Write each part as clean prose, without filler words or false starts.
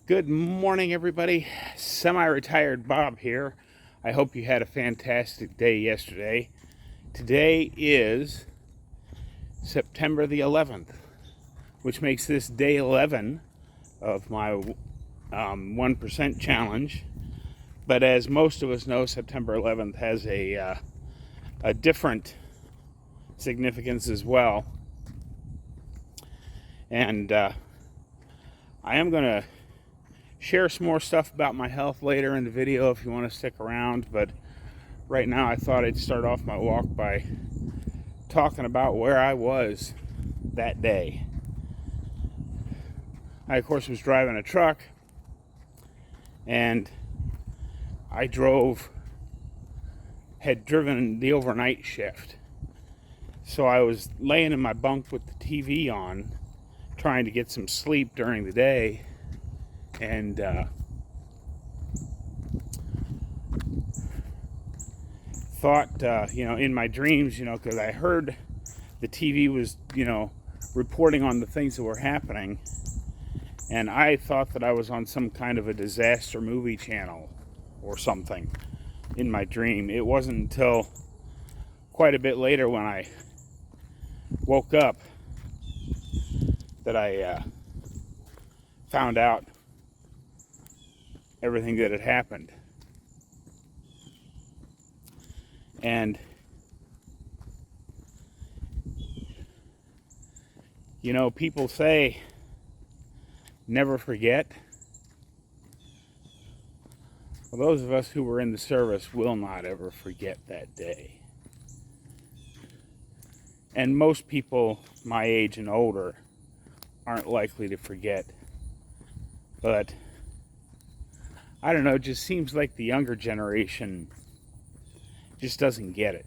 Good morning, everybody. Semi-retired Bob here. I hope you had a fantastic day yesterday. Today is September the 11th, which makes this day 11 of my 1% challenge. But as most of us know, September 11th has a different significance as well. And I am going to share some more stuff about my health later in the video if you want to stick around, but right now I thought I'd start off my walk by talking about where I was that day. I, of course, was driving a truck, and I had driven the overnight shift. So I was laying in my bunk with the TV on, trying to get some sleep during the day. And thought, in my dreams, because I heard the TV was, reporting on the things that were happening. And I thought that I was on some kind of a disaster movie channel or something in my dream. It wasn't until quite a bit later when I woke up that I found out everything that had happened. And people say never forget. Well, those of us who were in the service will not ever forget that day. And most people my age and older aren't likely to forget. But I don't know, it just seems like the younger generation just doesn't get it.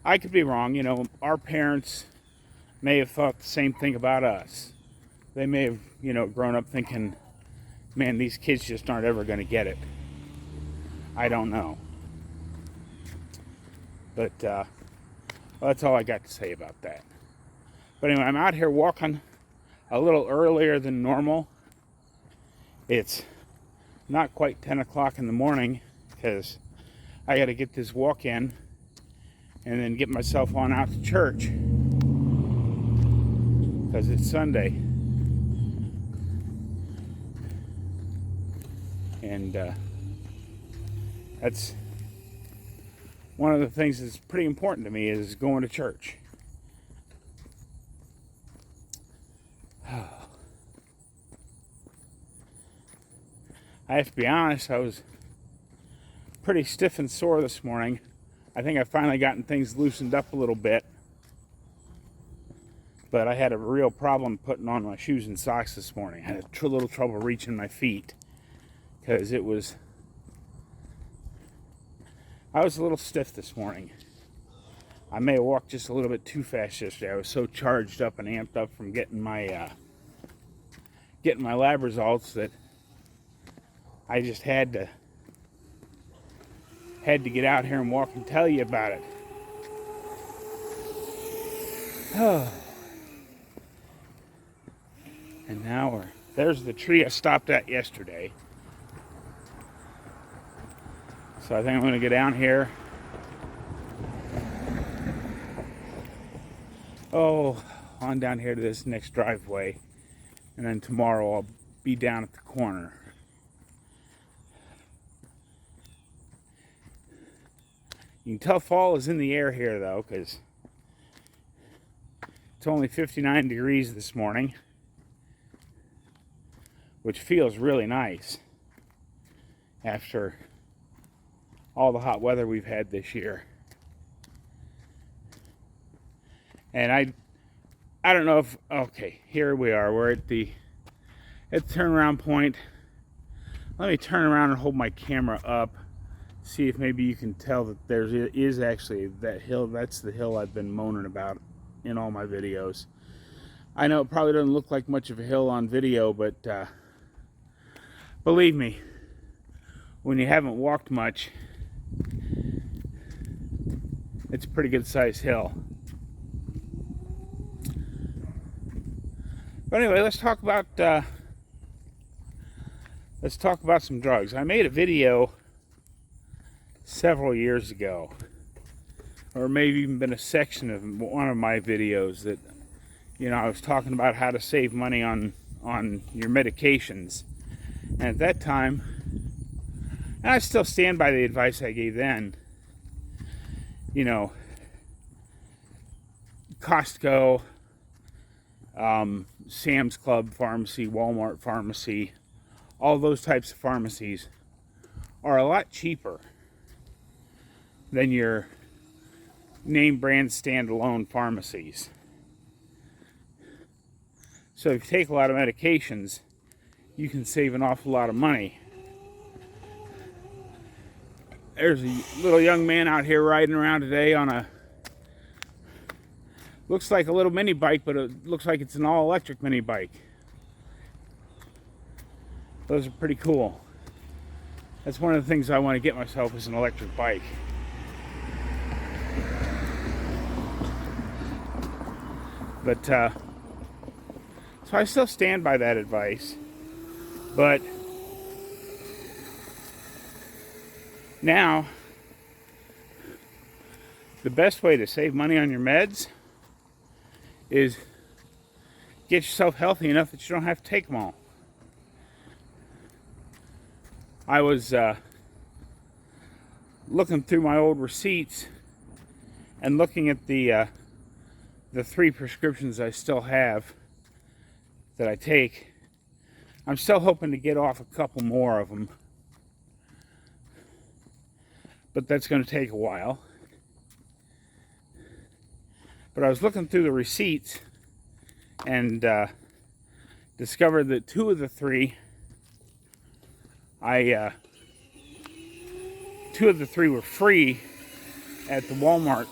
I could be wrong, our parents may have thought the same thing about us. They may have, grown up thinking, man, these kids just aren't ever going to get it. I don't know. But well, that's all I got to say about that. But anyway, I'm out here walking a little earlier than normal. It's not quite 10 o'clock in the morning because I got to get this walk in and then get myself on out to church because it's Sunday. And that's one of the things that's pretty important to me is going to church. I have to be honest, I was pretty stiff and sore this morning. I think I've finally gotten things loosened up a little bit. But I had a real problem putting on my shoes and socks this morning. I had a little trouble reaching my feet because I was a little stiff this morning. I may have walked just a little bit too fast yesterday. I was so charged up and amped up from getting my lab results that I just had to get out here and walk and tell you about it. And now there's the tree I stopped at yesterday. So I think I'm going to go down here. On down here to this next driveway. And then tomorrow I'll be down at the corner. You can tell fall is in the air here, though, because it's only 59 degrees this morning, which feels really nice after all the hot weather we've had this year. And I don't know if, okay, here we are. We're at the turnaround point. Let me turn around and hold my camera up. See if maybe you can tell that there is actually that hill. That's the hill I've been moaning about in all my videos. I know it probably doesn't look like much of a hill on video, but believe me, when you haven't walked much, it's a pretty good sized hill. But anyway, let's talk about let's talk about some drugs. I made a video several years ago, or maybe even been a section of one of my videos that, I was talking about how to save money on your medications. And at that time, and I still stand by the advice I gave then, Costco, Sam's Club pharmacy, Walmart pharmacy, all those types of pharmacies are a lot cheaper than your name brand standalone pharmacies. So if you take a lot of medications, you can save an awful lot of money. There's a little young man out here riding around today on looks like a little mini bike, but it looks like it's an all-electric mini bike. Those are pretty cool. That's one of the things I want to get myself, is an electric bike. But, so I still stand by that advice. But now, the best way to save money on your meds is get yourself healthy enough that you don't have to take them all. I was looking through my old receipts and looking at the 3 prescriptions I still have that I take. I'm still hoping to get off a couple more of them, but that's going to take a while. But I was looking through the receipts and discovered that 2 of the 3, 2 of the 3 were free at the Walmart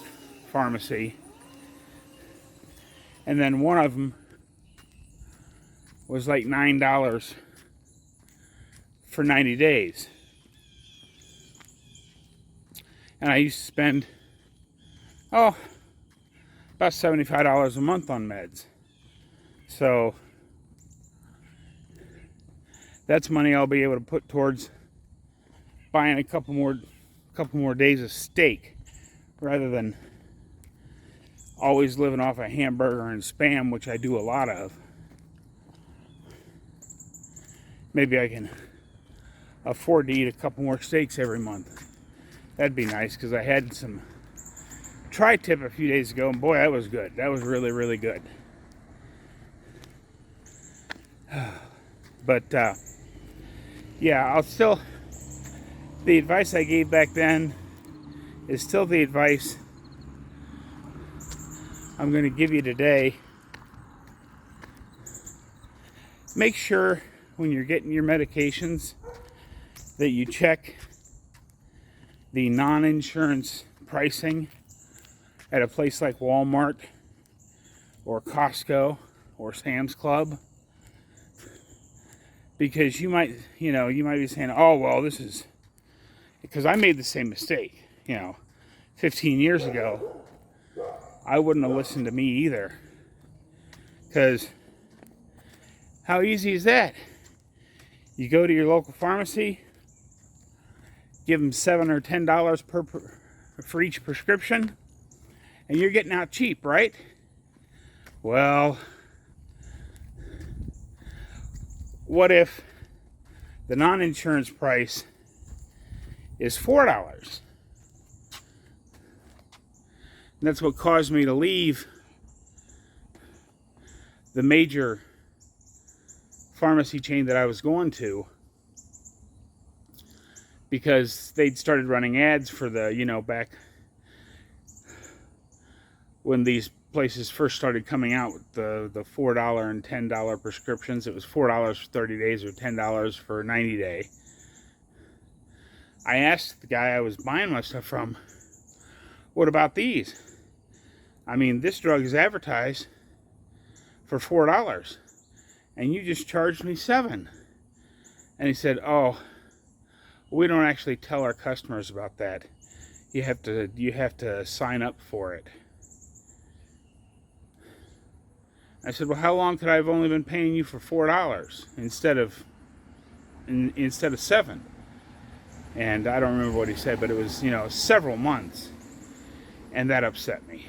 pharmacy, and then one of them was like $9 for 90 days. And I used to spend, about $75 a month on meds. So that's money I'll be able to put towards buying a couple more days of steak, rather than always living off a hamburger and Spam, which I do a lot of. Maybe I can afford to eat a couple more steaks every month. That'd be nice, because I had some tri-tip a few days ago, and boy, that was good. That was really, really good. But yeah, the advice I gave back then is still the advice I'm going to give you today. Make sure when you're getting your medications that you check the non-insurance pricing at a place like Walmart or Costco or Sam's Club, because you might be saying, oh, well, this is, because I made the same mistake, 15 years ago. I wouldn't have listened to me either, because how easy is that? You go to your local pharmacy, give them $7 or $10 for each prescription, and you're getting out cheap, right? Well, what if the non-insurance price is $4? And that's what caused me to leave the major pharmacy chain that I was going to, because they'd started running ads for the, back when these places first started coming out with the $4 and $10 prescriptions. It was $4 for 30 days or $10 for 90 day. I asked the guy I was buying my stuff from, what about these? I mean, this drug is advertised for $4, and you just charged me $7. And he said, oh, we don't actually tell our customers about that. You have to sign up for it. I said, well, how long could I have only been paying you for $4 instead of instead of 7. And I don't remember what he said, but it was, several months. And that upset me.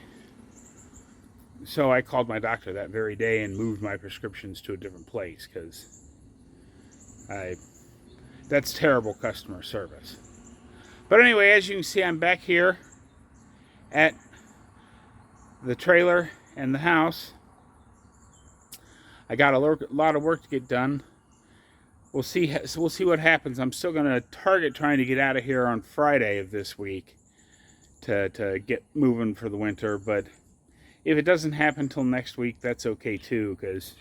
So I called my doctor that very day and moved my prescriptions to a different place, because that's terrible customer service. But anyway, as you can see, I'm back here at the trailer and the house. I got a lot of work to get done. We'll see what happens. I'm still going to target trying to get out of here on Friday of this week to get moving for the winter. But if it doesn't happen till next week, that's okay too, because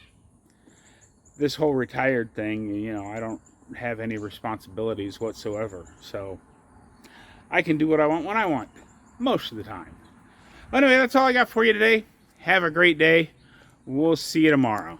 this whole retired thing, I don't have any responsibilities whatsoever. So I can do what I want when I want, most of the time. Anyway, that's all I got for you today. Have a great day. We'll see you tomorrow.